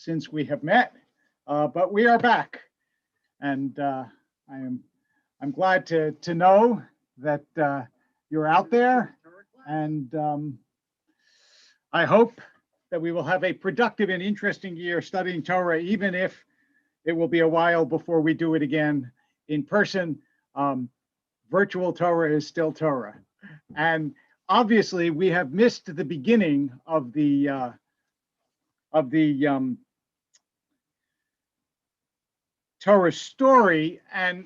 since we have met, but we are back, and I'm glad to know that you're out there, and I hope that we will have a productive and interesting year studying Torah, even if it will be a while before we do it again in person. Virtual Torah is still Torah, and obviously we have missed the beginning of the Torah story, and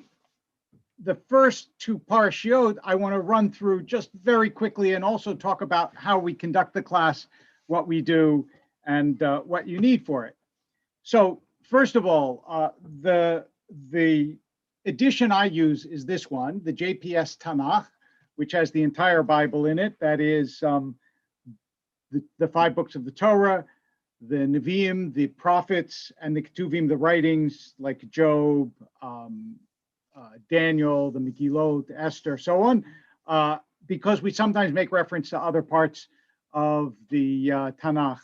the first two parshiot I want to run through just very quickly, and also talk about how we conduct the class, what we do, and what you need for it. So first of all, the edition I use is this one, the JPS Tanakh, which has the entire Bible in it. That is the 5 books of the Torah, the Nevi'im, the prophets, and the Ketuvim, the writings like Job, Daniel, the Megillot, Esther, so on, because we sometimes make reference to other parts of the Tanakh.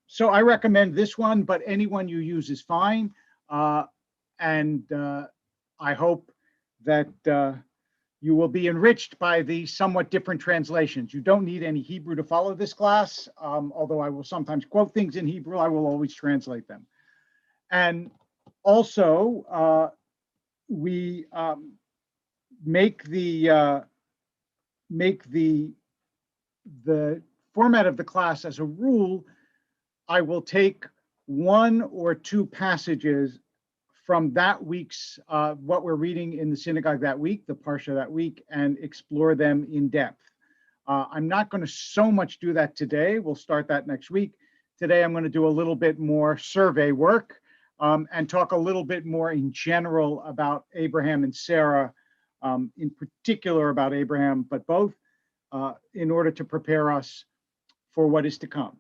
So I recommend this one, but anyone you use is fine. And I hope that you will be enriched by the somewhat different translations. You don't need any Hebrew to follow this class, although I will sometimes quote things in Hebrew. I will always translate them. And also, we make the format of the class as a rule. I will take 1 or 2 passages from that week's, what we're reading in the synagogue that week, the parsha that week, and explore them in depth. I'm not going to so much do that today. We'll start that next week. Today, I'm going to do a little bit more survey work and talk a little bit more in general about Abraham and Sarah, in particular about Abraham, but both, in order to prepare us for what is to come.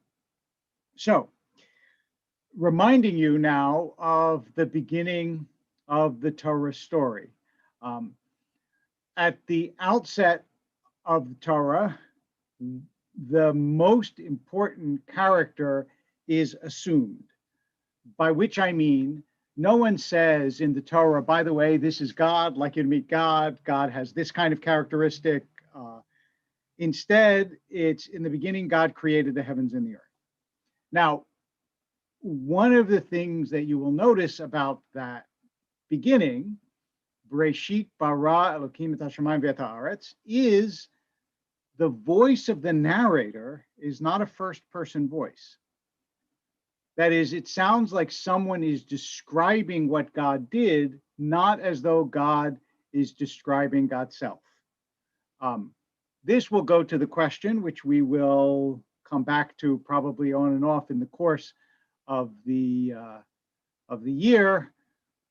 So, reminding you now of the beginning of the Torah story. At the outset of the Torah, the most important character is assumed, by which I mean, no one says in the Torah, by the way, this is God, I'd like you to meet God. God has this kind of characteristic. Instead, it's in the beginning, God created the heavens and the earth. Now, one of the things that you will notice about that beginning, Bereshit bara Elokim et hashamayim ve'et haaretz, is the voice of the narrator is not a first-person voice. That is, it sounds like someone is describing what God did, not as though God is describing God's self. This will go to the question, which we will come back to probably on and off in the course of the year,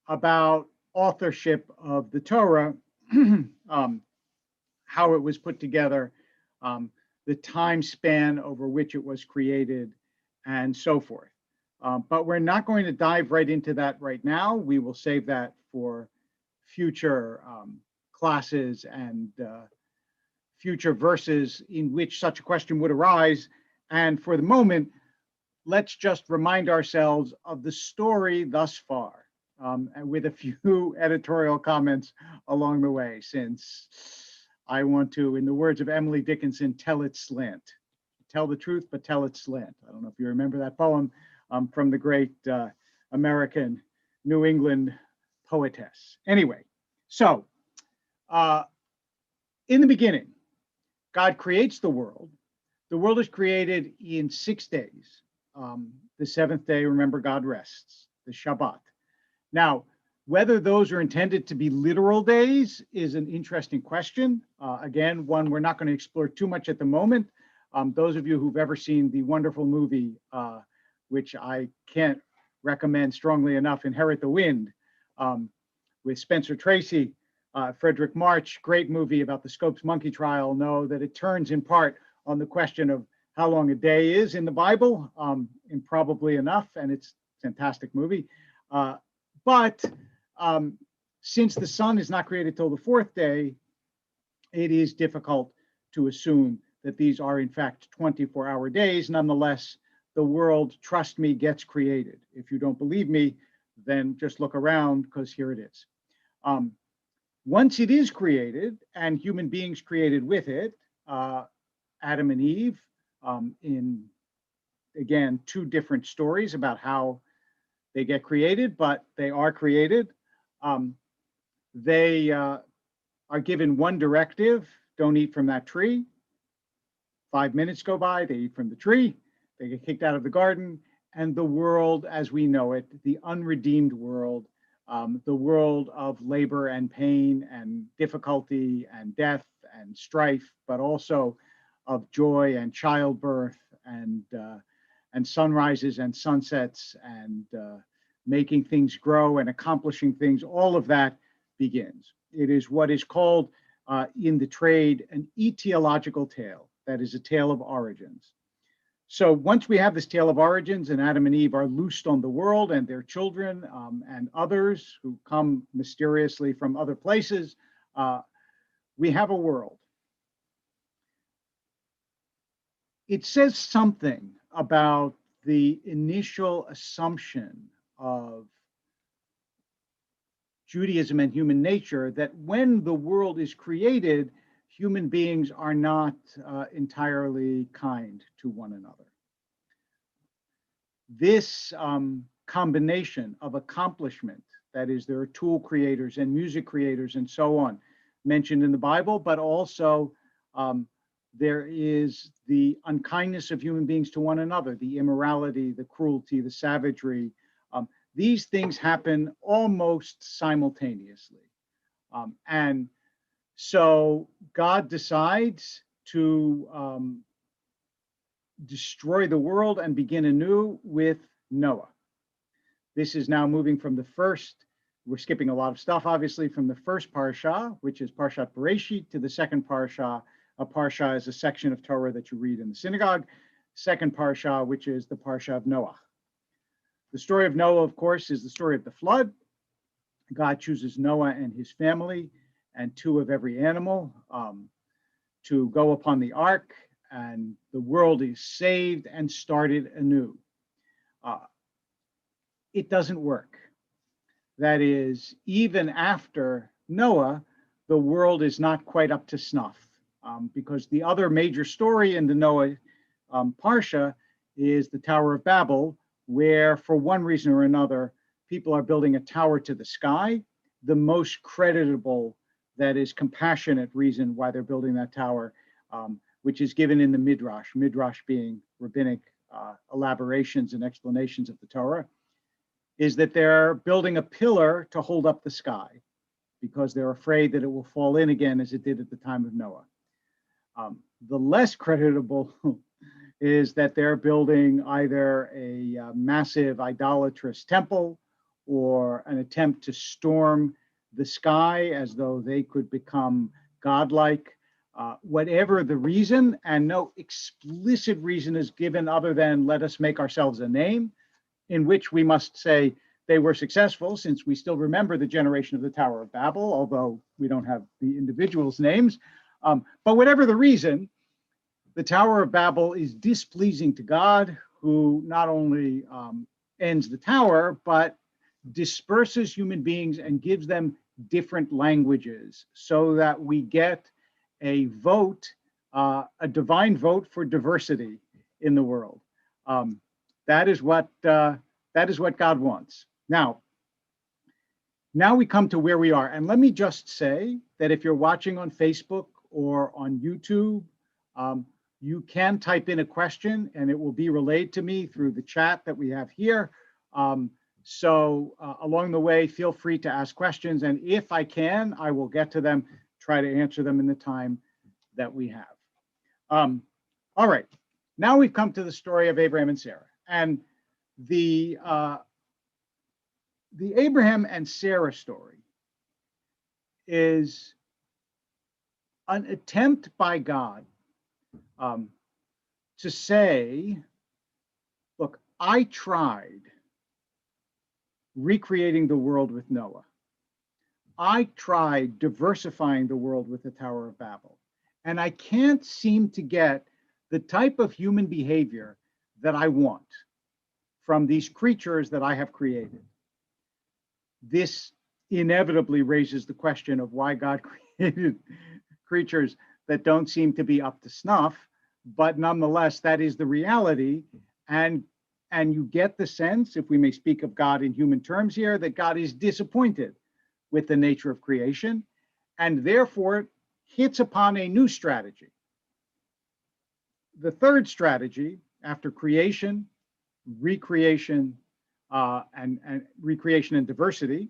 about authorship of the Torah, how it was put together, the time span over which it was created, and so forth. But we're not going to dive right into that right now. We will save that for future classes and future verses in which such a question would arise. And for the moment, let's just remind ourselves of the story thus far, and with a few editorial comments along the way, since I want to, in the words of Emily Dickinson, tell it slant. Tell the truth, but tell it slant. I don't know if you remember that poem from the great American New England poetess. Anyway, so in the beginning, God creates the world. The world is created in 6 days. The 7th day, remember, God rests, the Shabbat. Now, whether those are intended to be literal days is an interesting question. Again, one we're not going to explore too much at the moment. Those of you who've ever seen the wonderful movie, which I can't recommend strongly enough, Inherit the Wind, with Spencer Tracy, Frederick March, great movie about the Scopes Monkey trial, know that it turns in part on the question of how long a day is in the Bible, improbably enough, and it's a fantastic movie. But since the sun is not created till the 4th day, it is difficult to assume that these are in fact 24-hour days. Nonetheless, the world, trust me, gets created. If you don't believe me, then just look around, because here it is. Once it is created, and human beings created with it, Adam and Eve, in, again, two different stories about how they get created, but they are created. They are given one directive: don't eat from that tree. 5 minutes go by, they eat from the tree, they get kicked out of the garden, and the world as we know it, the unredeemed world, the world of labor and pain and difficulty and death and strife, but also of joy and childbirth and sunrises and sunsets and making things grow and accomplishing things, all of that begins. It is what is called in the trade an etiological tale, that is a tale of origins. So once we have this tale of origins and Adam and Eve are loosed on the world and their children and others who come mysteriously from other places, we have a world. It says something about the initial assumption of Judaism and human nature that when the world is created, human beings are not entirely kind to one another. This combination of accomplishment, that is, there are tool creators and music creators and so on, mentioned in the Bible, but also there is the unkindness of human beings to one another, the immorality, the cruelty, the savagery. These things happen almost simultaneously. And so God decides to destroy the world and begin anew with Noah. This is now moving from the first, we're skipping a lot of stuff, obviously, from the first parsha, which is Parshat Bereshit, to the second parsha. A parsha is a section of Torah that you read in the synagogue. Second parsha, which is the parsha of Noah. The story of Noah, of course, is the story of the flood. God chooses Noah and his family and two of every animal to go upon the ark, and the world is saved and started anew. It doesn't work. That is, even after Noah, the world is not quite up to snuff, because the other major story in the Noah parsha is the Tower of Babel, where for one reason or another, people are building a tower to the sky. The most creditable, that is compassionate reason why they're building that tower, which is given in the Midrash being rabbinic elaborations and explanations of the Torah, is that they're building a pillar to hold up the sky because they're afraid that it will fall in again as it did at the time of Noah. The less creditable is that they're building either a massive idolatrous temple or an attempt to storm the sky as though they could become godlike. Whatever the reason, and no explicit reason is given other than let us make ourselves a name, in which we must say they were successful, since we still remember the generation of the Tower of Babel, although we don't have the individuals' names. But whatever the reason, the Tower of Babel is displeasing to God, who not only ends the tower, but disperses human beings and gives them different languages so that we get a vote, a divine vote for diversity in the world. That is what God wants. Now we come to where we are. And let me just say that if you're watching on Facebook or on YouTube, you can type in a question and it will be relayed to me through the chat that we have here. So along the way, feel free to ask questions. And if I can, I will get to them, try to answer them in the time that we have. All right, now we've come to the story of Abraham and Sarah. And the Abraham and Sarah story is an attempt by God to say, look, I tried recreating the world with Noah. I tried diversifying the world with the Tower of Babel. And I can't seem to get the type of human behavior that I want from these creatures that I have created. This inevitably raises the question of why God created creatures that don't seem to be up to snuff, but nonetheless, that is the reality. And you get the sense, if we may speak of God in human terms here, that God is disappointed with the nature of creation and therefore hits upon a new strategy. The third strategy, after creation, recreation, and recreation and diversity,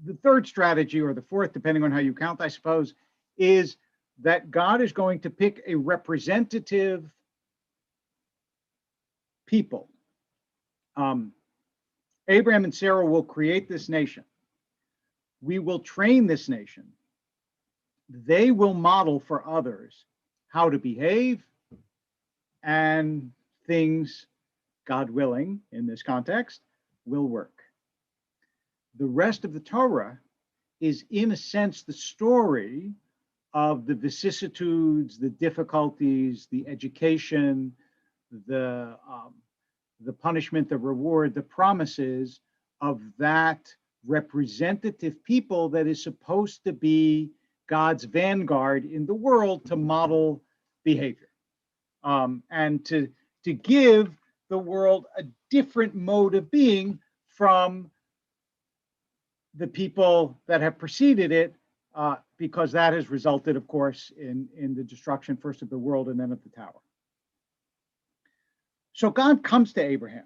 the third strategy, or the fourth, depending on how you count, I suppose, is that God is going to pick a representative people. Abraham and Sarah will create this nation. We will train this nation. They will model for others how to behave, and things, God willing, in this context, will work. The rest of the Torah is, in a sense, the story of the vicissitudes, the difficulties, the education, the punishment, the reward, the promises of that representative people that is supposed to be God's vanguard in the world to model behavior, and to give the world a different mode of being from the people that have preceded it, because that has resulted, of course, in the destruction first of the world and then of the tower. So God comes to Abraham,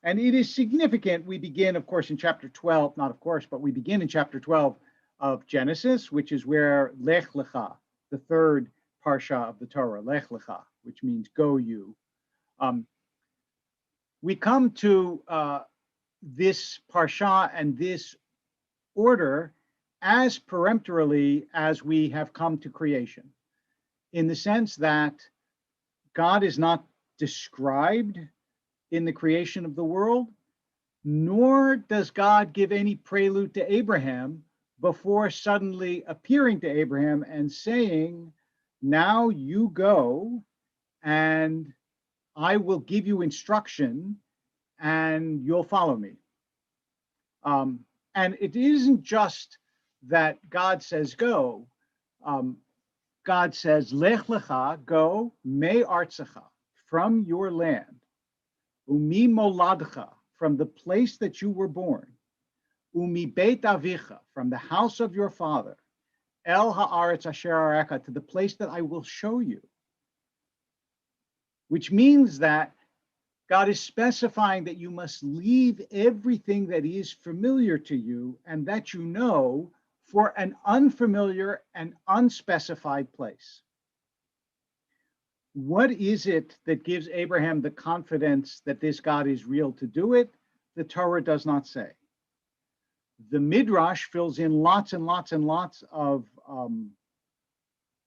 and it is significant. We begin, of course, in chapter 12, not of course, but we begin in chapter 12 of Genesis, which is where Lech Lecha, the third parsha of the Torah, Lech Lecha, which means go you. We come to this parsha and this order as peremptorily as we have come to creation, in the sense that God is not described in the creation of the world, nor does God give any prelude to Abraham before suddenly appearing to Abraham and saying, now you go and I will give you instruction and you'll follow me. And it isn't just that God says go. God says, Lech lecha, go, me artzecha, from your land, umi moladcha, from the place that you were born, umi beit avicha, from the house of your father, el haaretz asher areka, to the place that I will show you. Which means that God is specifying that you must leave everything that is familiar to you and that you know for an unfamiliar and unspecified place. What is it that gives Abraham the confidence that this God is real to do it? The Torah does not say. The Midrash fills in lots and lots and lots of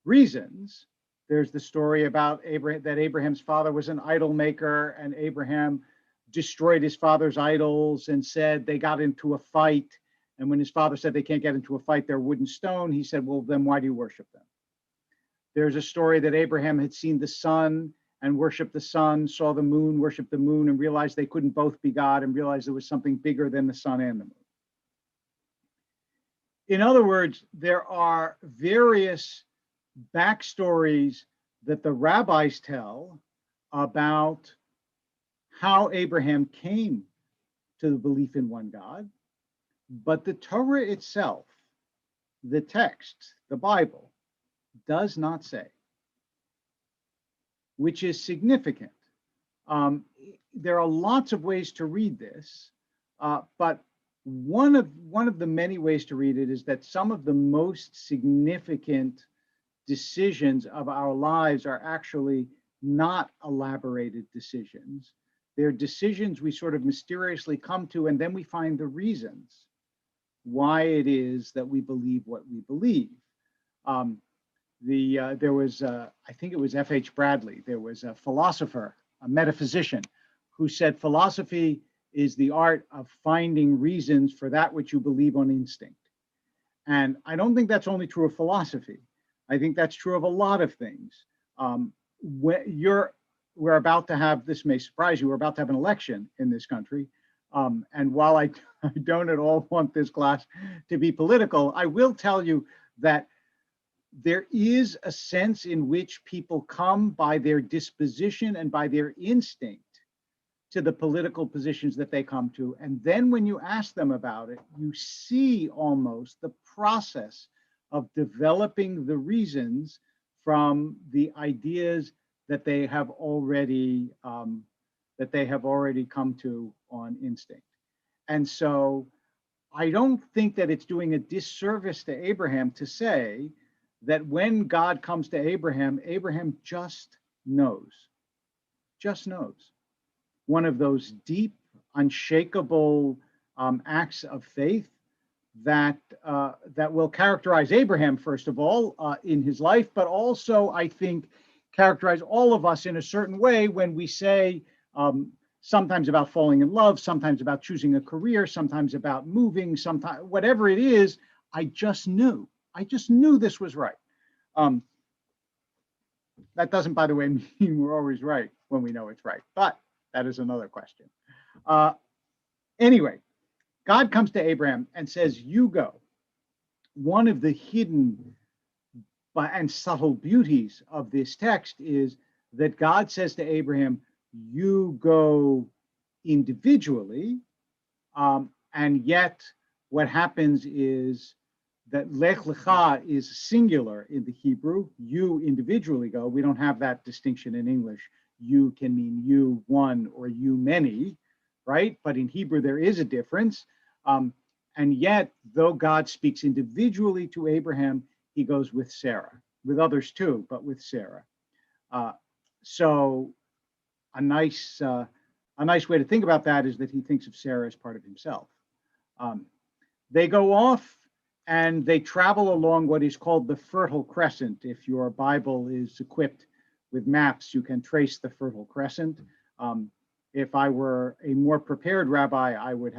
reasons. There's the story about Abraham, that Abraham's father was an idol maker, and Abraham destroyed his father's idols and said they got into a fight. And when his father said they can't get into a fight, they're wood and stone, he said, well, then why do you worship them? There's a story that Abraham had seen the sun and worshiped the sun, saw the moon, worshiped the moon, and realized they couldn't both be God, and realized there was something bigger than the sun and the moon. In other words, there are various backstories that the rabbis tell about how Abraham came to the belief in one God, but the Torah itself, the text, the Bible, does not say, which is significant. There are lots of ways to read this, but one of the many ways to read it is that some of the most significant decisions of our lives are actually not elaborated decisions. They're decisions we sort of mysteriously come to, and then we find the reasons why it is that we believe what we believe. There was, I think it was F.H. Bradley, there was a philosopher, a metaphysician, who said philosophy is the art of finding reasons for that which you believe on instinct. And I don't think that's only true of philosophy. I think that's true of a lot of things. we're about to have, this may surprise you, we're about to have an election in this country. And while I don't at all want this class to be political, I will tell you that there is a sense in which people come by their disposition and by their instinct to the political positions that they come to. And then when you ask them about it, you see almost the process of developing the reasons from the ideas that they have already come to on instinct. And so I don't think that it's doing a disservice to Abraham to say that when God comes to Abraham, Abraham just knows. One of those deep, unshakable acts of faith that will characterize Abraham, first of all, in his life, but also, I think, characterize all of us in a certain way when we say, sometimes about falling in love, sometimes about choosing a career, sometimes about moving, sometimes whatever it is, I just knew this was right. That doesn't, by the way, mean we're always right when we know it's right, but that is another question. Anyway, God comes to Abraham and says, you go. One of the hidden and subtle beauties of this text is that God says to Abraham, you go individually, and yet what happens is that lech lecha is singular in the Hebrew. You individually go. We don't have that distinction in English. You can mean you one or you many, right? But in Hebrew, there is a difference. And yet, though God speaks individually to Abraham, he goes with Sarah, with others too, but with Sarah. So a nice way to think about that is that he thinks of Sarah as part of himself. They go off and they travel along what is called the Fertile Crescent. If your Bible is equipped with maps, you can trace the Fertile Crescent. If I were a more prepared rabbi, I would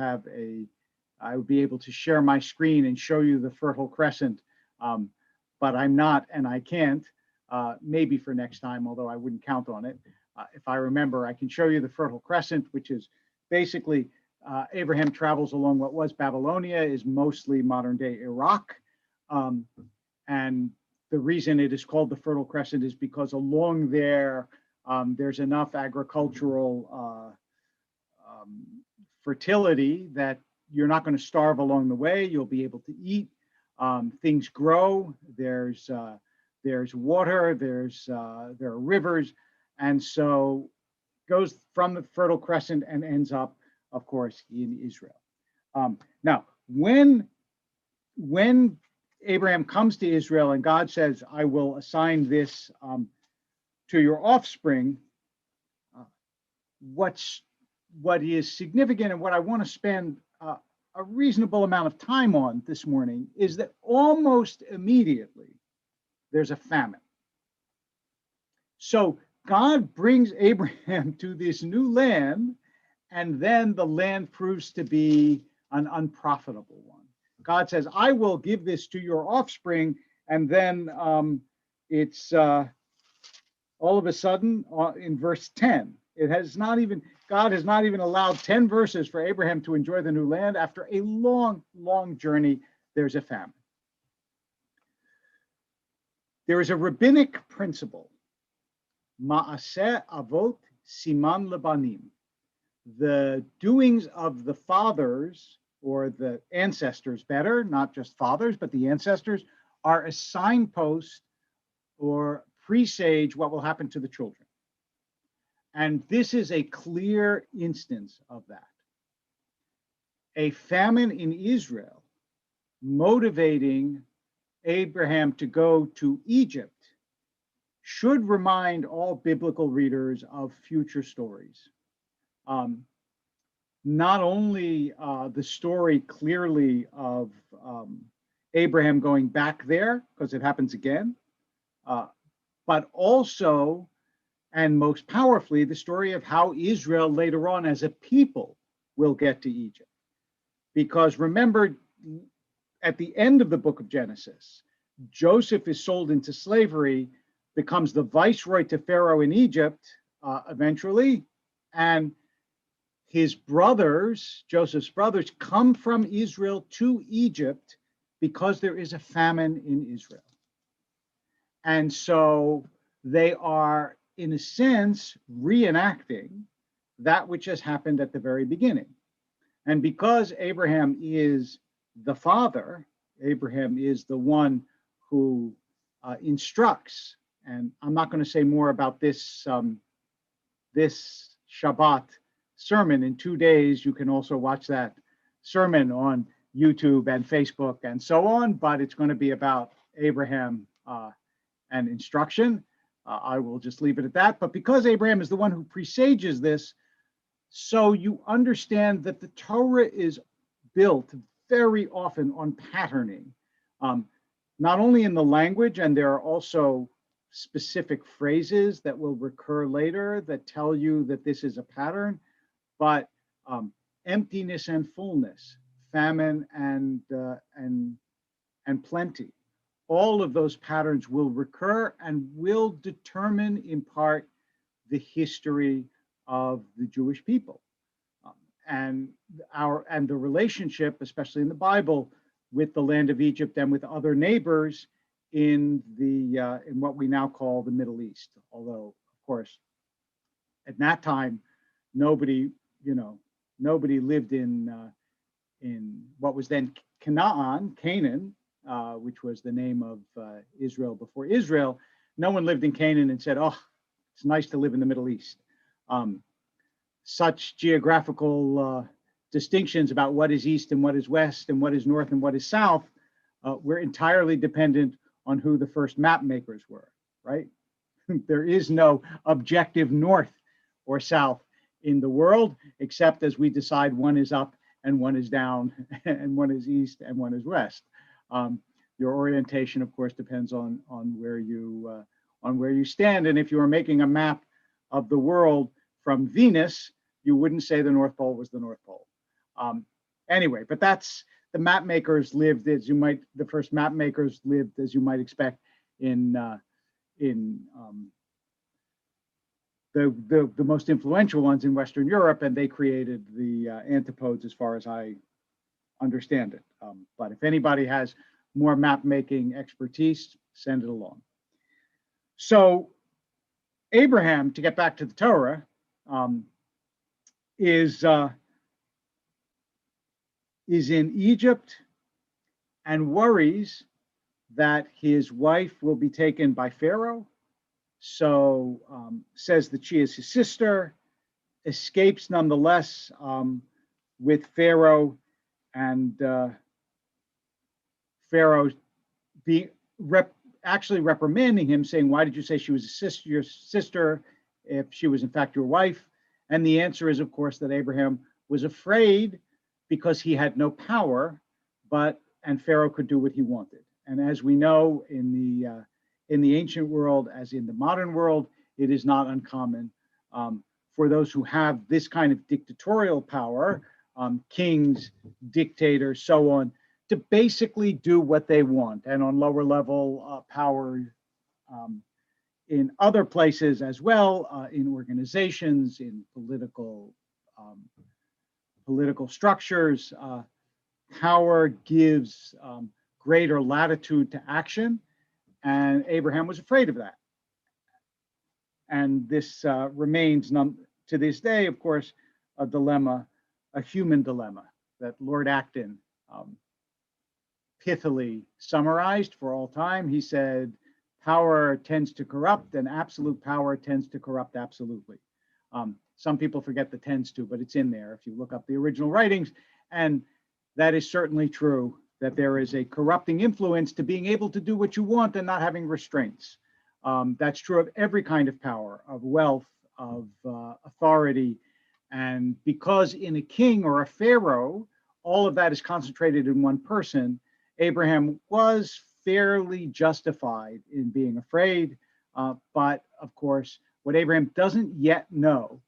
be able to share my screen and show you the Fertile Crescent, but I'm not and I can't. Maybe for next time, although I wouldn't count on it. If I remember, I can show you the Fertile Crescent, which is basically Abraham travels along what was Babylonia, is mostly modern day Iraq. And the reason it is called the Fertile Crescent is because along there, there's enough agricultural fertility that you're not going to starve along the way. You'll be able to eat. Things grow. There's water. There are rivers, and so goes from the Fertile Crescent and ends up, of course, in Israel. Now, when Abraham comes to Israel and God says, "I will assign this to your offspring," what is significant and what I want to spend a reasonable amount of time on this morning is that almost immediately there's a famine. So God brings Abraham to this new land, and then the land proves to be an unprofitable one. God says, I will give this to your offspring, and then it's all of a sudden in verse 10, God has not even allowed 10 verses for Abraham to enjoy the new land. After a long, long journey, there's a famine. There is a rabbinic principle, Ma'aseh Avot Siman Lebanim. The doings of the fathers, or the ancestors better, not just fathers, but the ancestors, are a signpost or presage what will happen to the children. And this is a clear instance of that. A famine in Israel motivating Abraham to go to Egypt should remind all biblical readers of future stories. Not only the story clearly of Abraham going back there, because it happens again, but also, and most powerfully, the story of how Israel later on as a people will get to Egypt. Because remember, at the end of the book of Genesis, Joseph is sold into slavery, becomes the viceroy to Pharaoh in Egypt, eventually. And his brothers, Joseph's brothers, come from Israel to Egypt because there is a famine in Israel. And so they are, in a sense, reenacting that which has happened at the very beginning. And because Abraham is the father, Abraham is the one who instructs. And I'm not going to say more about this, this Shabbat sermon in 2 days. You can also watch that sermon on YouTube and Facebook and so on, but it's going to be about Abraham and instruction. I will just leave it at that. But because Abraham is the one who presages this, so you understand that the Torah is built very often on patterning, not only in the language, and there are also specific phrases that will recur later that tell you that this is a pattern, but emptiness and fullness, famine and plenty. All of those patterns will recur and will determine in part the history of the Jewish people, and the relationship, especially in the Bible, with the land of Egypt and with other neighbors in what we now call the Middle East. Although, of course, at that time, nobody lived in what was then Canaan, which was the name of Israel before Israel. No one lived in Canaan and said, "Oh, it's nice to live in the Middle East." Such geographical distinctions about what is east and what is west and what is north and what is south were entirely dependent on who the first map makers were, right? There is no objective north or south in the world, except as we decide one is up and one is down and one is east and one is west. Your orientation, of course, depends on where you stand. And if you are making a map of the world from Venus, you wouldn't say the North Pole was the North Pole. Anyway, but that's the map makers lived as you might. The first map makers lived as you might expect in the most influential ones in Western Europe, and they created the antipodes, as far as I understand it. But if anybody has more map making expertise, send it along. So Abraham, to get back to the Torah, is in Egypt and worries that his wife will be taken by Pharaoh. So says that she is his sister, escapes nonetheless with Pharaoh, and Pharaoh actually reprimanding him, saying, "Why did you say she was your sister if she was in fact your wife?" And the answer is, of course, that Abraham was afraid because he had no power, and Pharaoh could do what he wanted. And as we know, in the ancient world, as in the modern world, it is not uncommon for those who have this kind of dictatorial power, kings, dictators, so on, to basically do what they want. And on lower level power in other places as well, in organizations, in political structures, power gives greater latitude to action, and Abraham was afraid of that. And this remains, to this day, of course, a dilemma, a human dilemma that Lord Acton pithily summarized for all time. He said, power tends to corrupt, and absolute power tends to corrupt absolutely. Some people forget the tends to, but it's in there if you look up the original writings. And that is certainly true, that there is a corrupting influence to being able to do what you want and not having restraints. That's true of every kind of power, of wealth, of authority. And because in a king or a pharaoh, all of that is concentrated in one person, Abraham was fairly justified in being afraid. But of course, what Abraham doesn't yet know,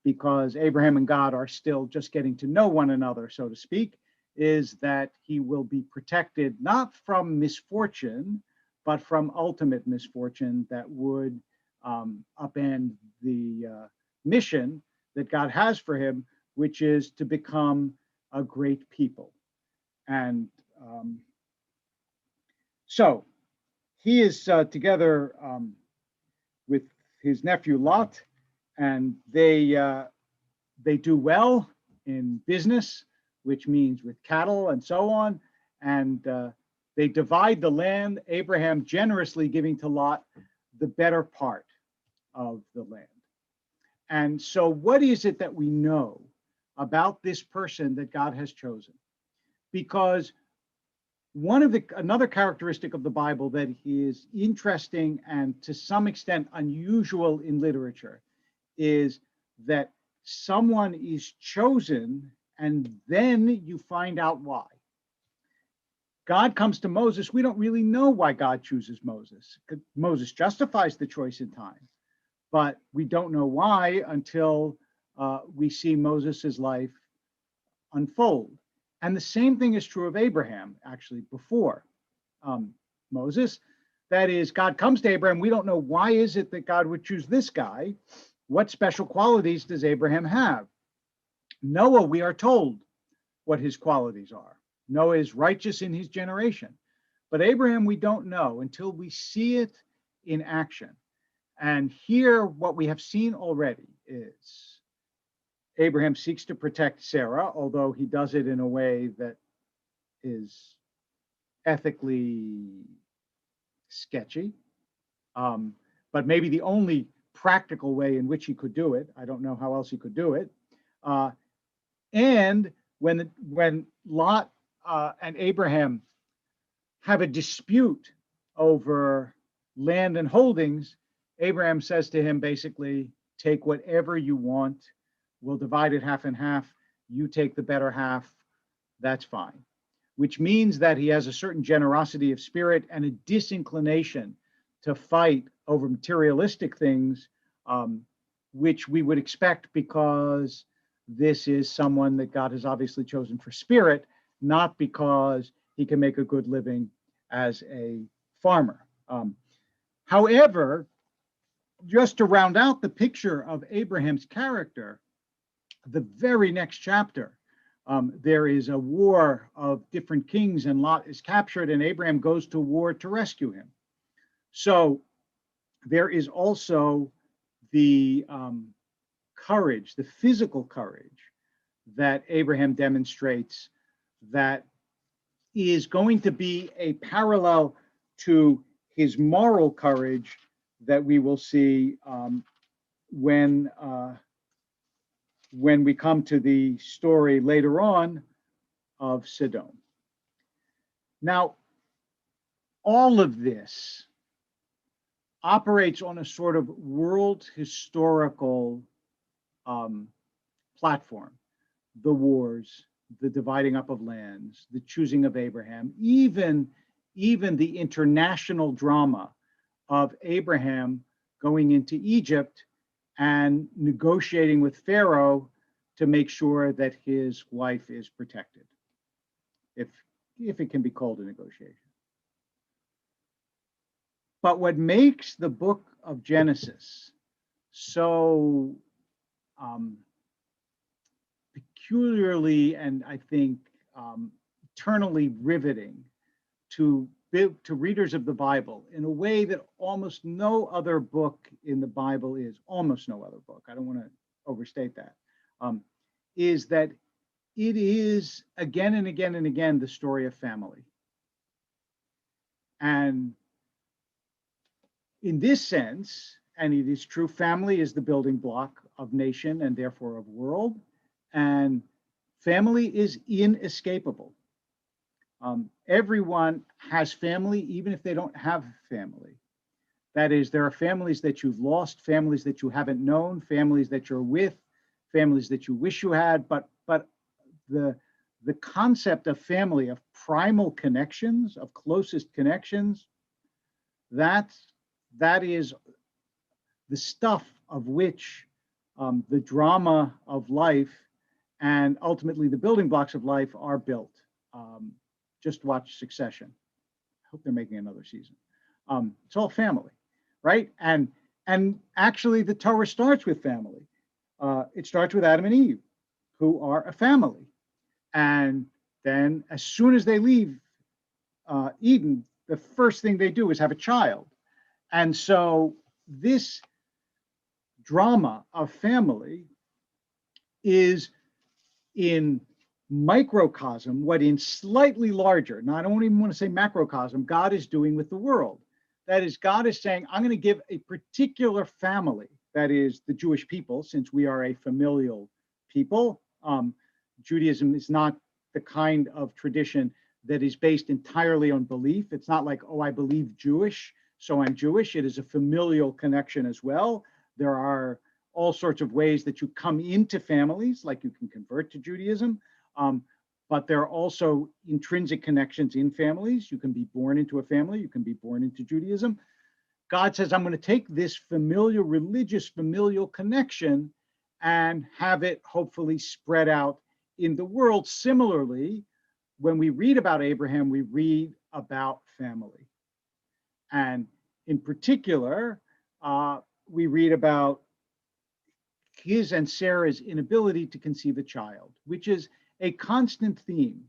because Abraham and God are still just getting to know one another, so to speak, is that he will be protected not from misfortune, but from ultimate misfortune that would upend the mission that God has for him, which is to become a great people. And so he is together with his nephew Lot, and they do well in business, which means with cattle and so on. And they divide the land, Abraham generously giving to Lot the better part of the land. And so what is it that we know about this person that God has chosen? Because another characteristic of the Bible that is interesting and to some extent unusual in literature is that someone is chosen and then you find out why. God comes to Moses. We don't really know why God chooses Moses. Moses justifies the choice in time, but we don't know why until we see Moses's life unfold. And the same thing is true of Abraham, actually, before Moses. That is, God comes to Abraham. We don't know why is it that God would choose this guy. What special qualities does Abraham have? Noah, we are told what his qualities are. Noah is righteous in his generation. But Abraham, we don't know until we see it in action. And here, what we have seen already is Abraham seeks to protect Sarah, although he does it in a way that is ethically sketchy, but maybe the only practical way in which he could do it. I don't know how else he could do it. And when Lot and Abraham have a dispute over land and holdings, Abraham says to him, basically, take whatever you want. We'll divide it half and half. You take the better half. That's fine. Which means that he has a certain generosity of spirit and a disinclination to fight over materialistic things, which we would expect because this is someone that God has obviously chosen for spirit, not because he can make a good living as a farmer. However, just to round out the picture of Abraham's character, the very next chapter, there is a war of different kings and Lot is captured and Abraham goes to war to rescue him. So there is also the courage, the physical courage that Abraham demonstrates that is going to be a parallel to his moral courage that we will see when we come to the story later on of Sodom. Now, all of this operates on a sort of world historical platform. The wars, the dividing up of lands, the choosing of Abraham, even the international drama of Abraham going into Egypt and negotiating with Pharaoh to make sure that his wife is protected, if it can be called a negotiation. But what makes the book of Genesis so peculiarly and I think eternally riveting to readers of the Bible in a way that almost no other book in the Bible is, almost no other book, I don't want to overstate that, is that it is again and again and again the story of family. And in this sense, and it is true, family is the building block of nation and therefore of world, and family is inescapable. Everyone has family, even if they don't have family. That is, there are families that you've lost, families that you haven't known, families that you're with, families that you wish you had, but the concept of family, of primal connections, of closest connections, that is the stuff of which the drama of life and ultimately the building blocks of life are built. Just watch Succession. I hope they're making another season. It's all family, right? And And actually, the Torah starts with family. It starts with Adam and Eve, who are a family. And then, as soon as they leave Eden, the first thing they do is have a child. And so, this drama of family is in microcosm what in slightly larger, now I don't even want to say macrocosm, God is doing with the world. That is, God is saying, I'm going to give a particular family, that is the Jewish people, since we are a familial people. Judaism is not the kind of tradition that is based entirely on belief. It's not like, oh, I believe Jewish, so I'm Jewish. It is a familial connection as well. There are all sorts of ways that you come into families, like you can convert to Judaism. But there are also intrinsic connections in families. You can be born into a family, you can be born into Judaism. God says, I'm going to take this familial, religious, familial connection and have it hopefully spread out in the world. Similarly, when we read about Abraham, we read about family. And in particular, we read about his and Sarah's inability to conceive a child, which is a constant theme.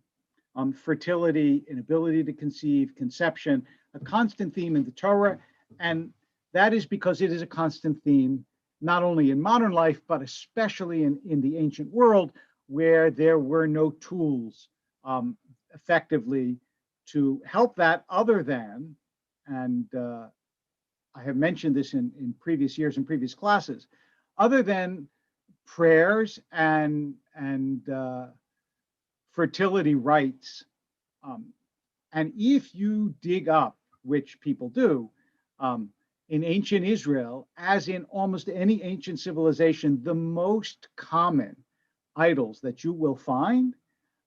Fertility, inability to conceive, conception, a constant theme in the Torah. And that is because it is a constant theme, not only in modern life, but especially in the ancient world, where there were no tools effectively to help that other than, and I have mentioned this in previous years and previous classes, other than prayers and fertility rites. And if you dig up, which people do, in ancient Israel, as in almost any ancient civilization, the most common idols that you will find,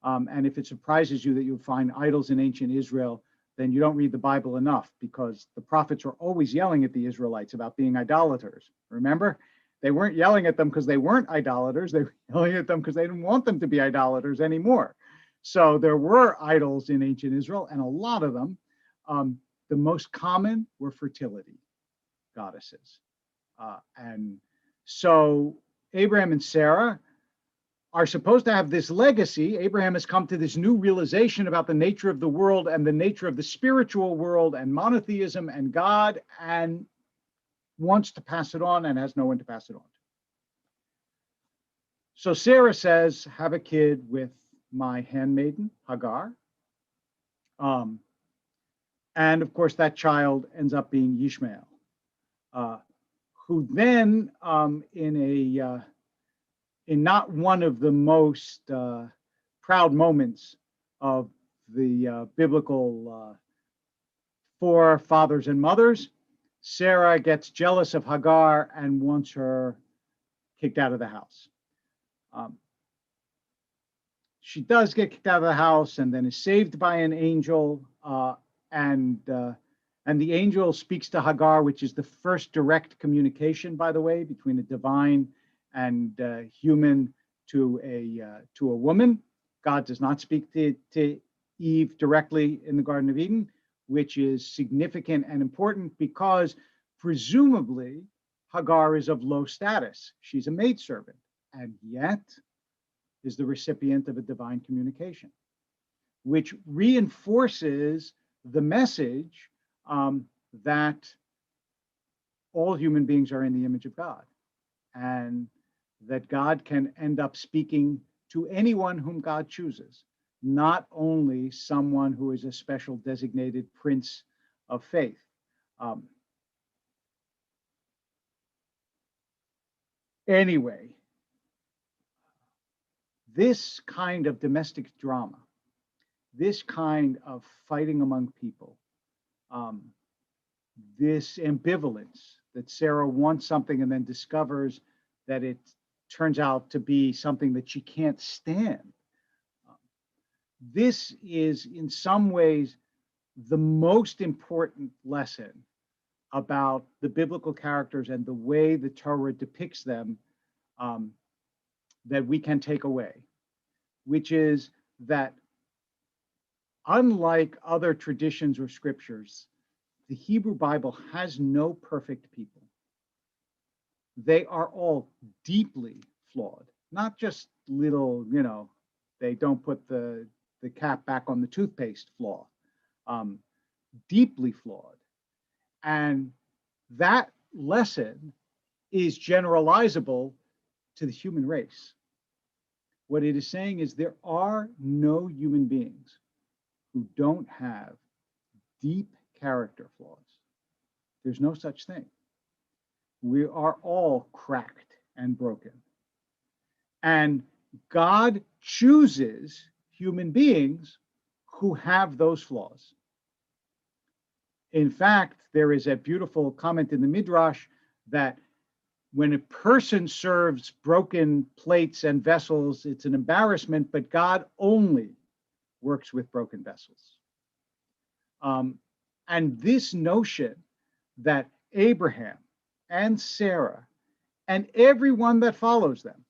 and if it surprises you that you'll find idols in ancient Israel, then you don't read the Bible enough, because the prophets were always yelling at the Israelites about being idolaters. Remember? They weren't yelling at them because they weren't idolaters. They were yelling at them because they didn't want them to be idolaters anymore. So there were idols in ancient Israel, and a lot of them. The most common were fertility goddesses. And so Abraham and Sarah are supposed to have this legacy. Abraham has come to this new realization about the nature of the world and the nature of the spiritual world and monotheism and God, and wants to pass it on and has no one to pass it on to. So Sarah says, have a kid with my handmaiden, Hagar. And of course, that child ends up being Ishmael, who then, in not one of the most proud moments of the biblical forefathers and mothers, Sarah gets jealous of Hagar and wants her kicked out of the house. She does get kicked out of the house and then is saved by an angel. And the angel speaks to Hagar, which is the first direct communication, by the way, between a divine and human to a woman. God does not speak to Eve directly in the Garden of Eden, which is significant and important because presumably Hagar is of low status. She's a maidservant, and yet is the recipient of a divine communication, which reinforces the message that all human beings are in the image of God, and that God can end up speaking to anyone whom God chooses, not only someone who is a special designated prince of faith. Anyway, this kind of domestic drama, this kind of fighting among people, this ambivalence that Sarah wants something and then discovers that it turns out to be something that she can't stand. This is in some ways the most important lesson about the biblical characters and the way the Torah depicts them that we can take away, which is that unlike other traditions or scriptures, the Hebrew Bible has no perfect people. they are all deeply flawed, not just little, they don't put the cap back on the toothpaste flaw, um, deeply flawed. And that lesson is generalizable to the human race. What it is saying is there are no human beings who don't have deep character flaws. There's no such thing. We are all cracked and broken. And God chooses human beings who have those flaws. In fact, there is a beautiful comment in the Midrash that when a person serves broken plates and vessels, it's an embarrassment, but God only works with broken vessels. And this notion that Abraham and Sarah and everyone that follows them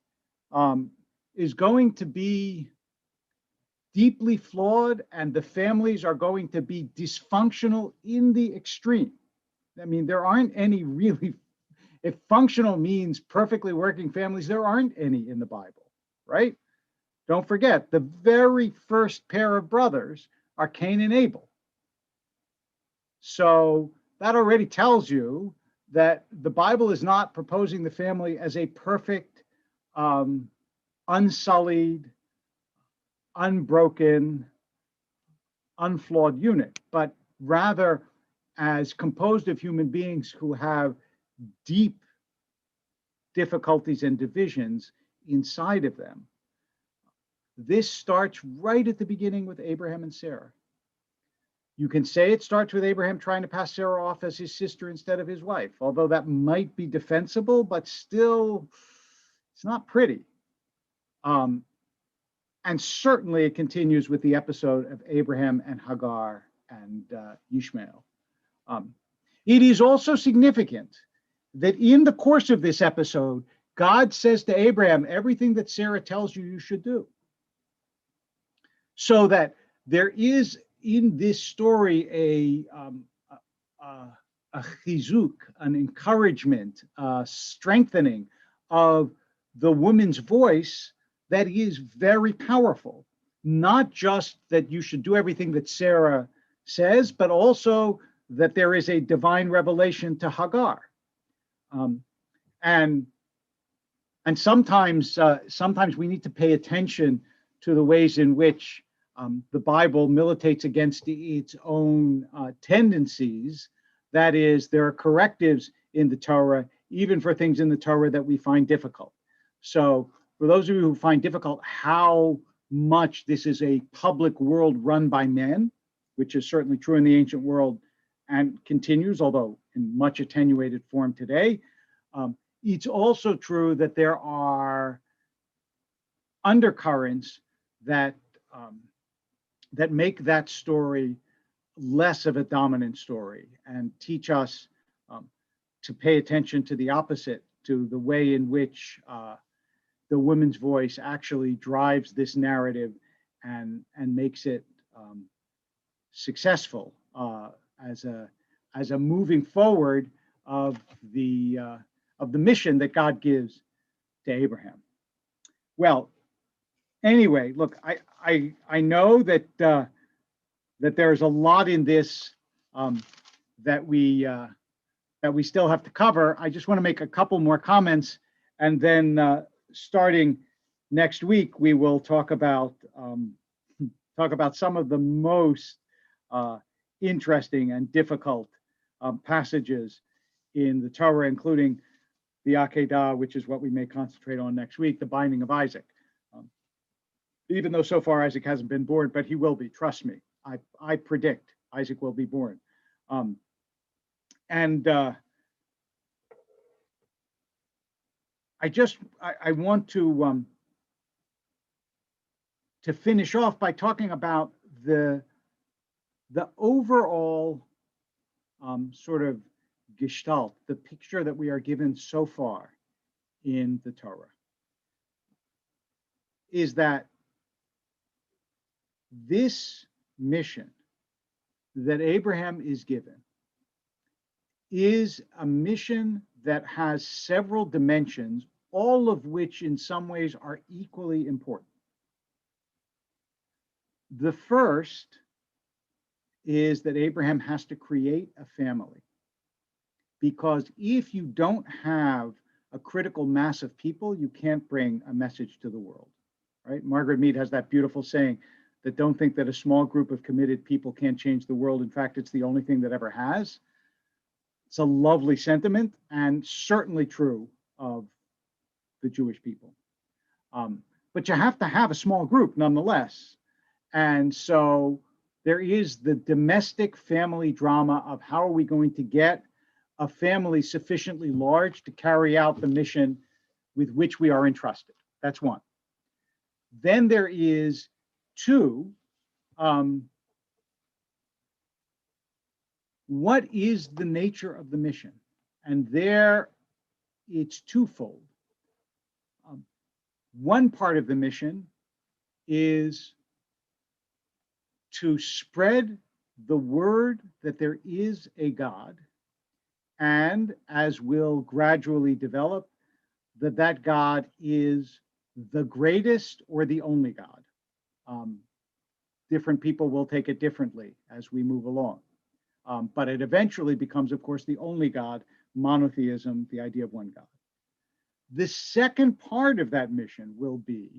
is going to be deeply flawed, and the families are going to be dysfunctional in the extreme. I mean, there aren't any really, if functional means perfectly working families, there aren't any in the Bible, right? Don't forget, the very first pair of brothers are Cain and Abel. So that already tells you that the Bible is not proposing the family as a perfect, unsullied, unbroken, unflawed unit, but rather as composed of human beings who have deep difficulties and divisions inside of them. This starts right at the beginning with Abraham and Sarah. You can say it starts with Abraham trying to pass Sarah off as his sister instead of his wife, although that might be defensible, but still, it's not pretty. And certainly it continues with the episode of Abraham and Hagar and Ishmael. It is also significant that in the course of this episode, God says to Abraham, everything that Sarah tells you, you should do. So that there is in this story a chizuk, an encouragement, strengthening of the woman's voice that is very powerful. Not just that you should do everything that Sarah says, but also that there is a divine revelation to Hagar. And sometimes we need to pay attention to the ways in which the Bible militates against its own tendencies. That is, there are correctives in the Torah, even for things in the Torah that we find difficult. So for those of you who find difficult how much this is a public world run by men, which is certainly true in the ancient world and continues, although in much attenuated form today, it's also true that there are undercurrents that that make that story less of a dominant story and teach us to pay attention to the opposite, to the way in which the woman's voice actually drives this narrative and makes it successful as a moving forward of the mission that God gives to Abraham. Well, anyway, look, I know that that there's a lot in this that we still have to cover. I just want to make a couple more comments, and then starting next week, we will talk about some of the most interesting and difficult passages in the Torah, including the Akedah, which is what we may concentrate on next week, the binding of Isaac. Even though so far Isaac hasn't been born, but he will be, trust me. I predict Isaac will be born. I want to finish off by talking about the overall sort of gestalt, the picture that we are given so far in the Torah, is that this mission that Abraham is given is a mission that has several dimensions, all of which in some ways are equally important. The first is that Abraham has to create a family, because if you don't have a critical mass of people, you can't bring a message to the world, right? Margaret Mead has that beautiful saying that don't think that a small group of committed people can't change the world. In fact, it's the only thing that ever has. It's a lovely sentiment and certainly true of the Jewish people. But you have to have a small group nonetheless. And so there is the domestic family drama of how are we going to get a family sufficiently large to carry out the mission with which we are entrusted. That's one. Then there is two, what is the nature of the mission? And there it's twofold. One part of the mission is to spread the word that there is a God, and as will gradually develop, that God is the greatest or the only God. Different people will take it differently as we move along. But it eventually becomes, of course, the only God, monotheism, the idea of one God. The second part of that mission will be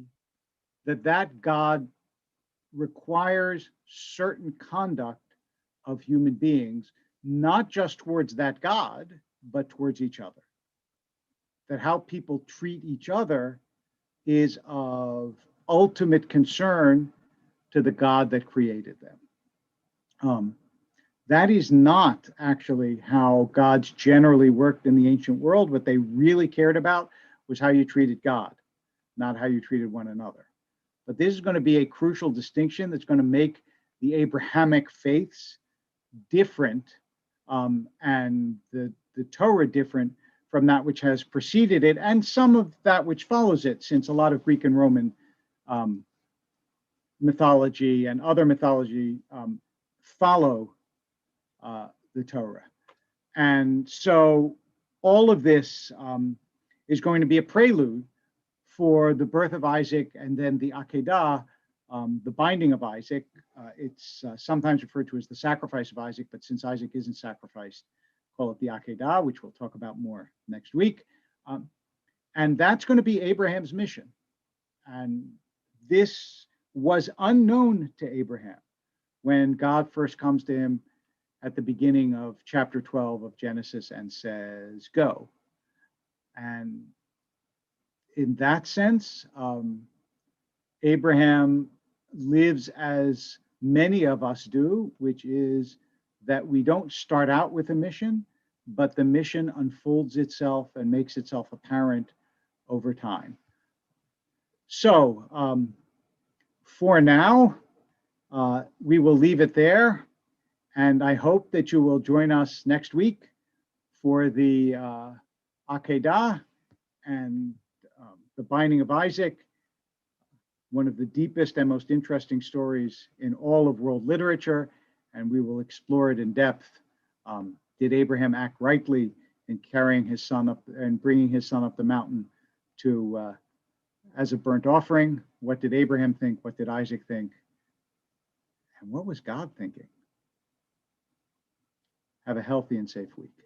that God requires certain conduct of human beings, not just towards that God, but towards each other. That how people treat each other is of ultimate concern to the God that created them. That is not actually how gods generally worked in the ancient world. What they really cared about was how you treated God, not how you treated one another. But this is going to be a crucial distinction that's going to make the Abrahamic faiths different, and the Torah different from that which has preceded it, and some of that which follows it, since a lot of Greek and Roman mythology and other mythology follow the Torah. And so all of this is going to be a prelude for the birth of Isaac, and then the Akedah, the binding of Isaac. It's sometimes referred to as the sacrifice of Isaac, but since Isaac isn't sacrificed, call it the Akedah, which we'll talk about more next week. And that's going to be Abraham's mission. And this was unknown to Abraham when God first comes to him at the beginning of chapter 12 of Genesis and says, go. And in that sense, Abraham lives as many of us do, which is that we don't start out with a mission, but the mission unfolds itself and makes itself apparent over time. So for now, we will leave it there. And I hope that you will join us next week for the Akedah and the binding of Isaac, one of the deepest and most interesting stories in all of world literature, and we will explore it in depth. Did Abraham act rightly in carrying his son up and bringing his son up the mountain to as a burnt offering? What did Abraham think? What did Isaac think? And what was God thinking? Have a healthy and safe week.